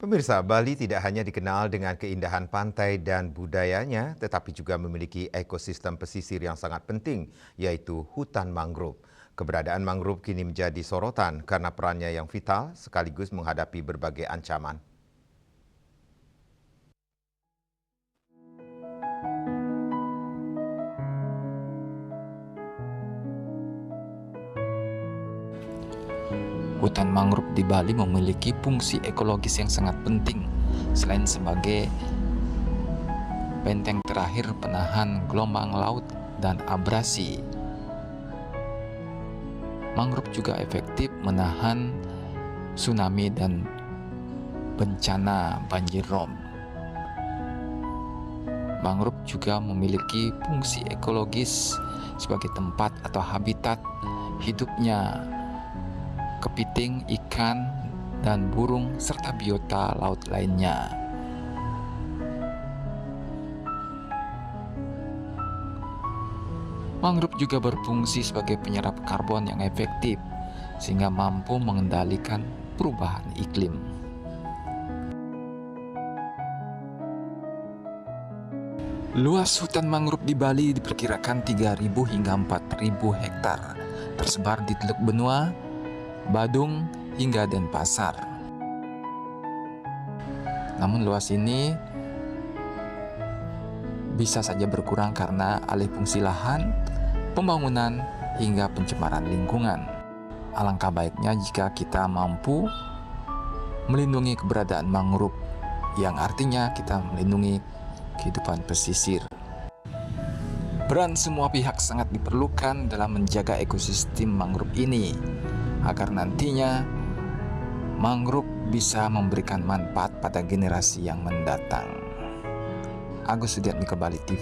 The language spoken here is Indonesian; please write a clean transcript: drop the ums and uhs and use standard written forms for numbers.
Pemirsa, Bali tidak hanya dikenal dengan keindahan pantai dan budayanya, tetapi juga memiliki ekosistem pesisir yang sangat penting, yaitu hutan mangrove. Keberadaan mangrove kini menjadi sorotan karena perannya yang vital sekaligus menghadapi berbagai ancaman. Hutan mangrove di Bali memiliki fungsi ekologis yang sangat penting. Selain sebagai benteng terakhir penahan gelombang laut dan abrasi, mangrove juga efektif menahan tsunami dan bencana banjir rob. Mangrove juga memiliki fungsi ekologis sebagai tempat atau habitat hidupnya kepiting, ikan, dan burung, serta biota laut lainnya. Mangrove juga berfungsi sebagai penyerap karbon yang efektif, sehingga mampu mengendalikan perubahan iklim. Luas hutan mangrove di Bali diperkirakan 3.000 hingga 4.000 hektar, tersebar di Teluk Benua, Badung, hingga Denpasar. Namun luas ini bisa saja berkurang karena alih fungsi lahan, pembangunan, hingga pencemaran lingkungan. Alangkah baiknya jika kita mampu melindungi keberadaan mangrove, yang artinya kita melindungi kehidupan pesisir. Peran semua pihak sangat diperlukan dalam menjaga ekosistem mangrove ini, agar nantinya mangrove bisa memberikan manfaat pada generasi yang mendatang. Agus Sudiatmiko, Bali TV.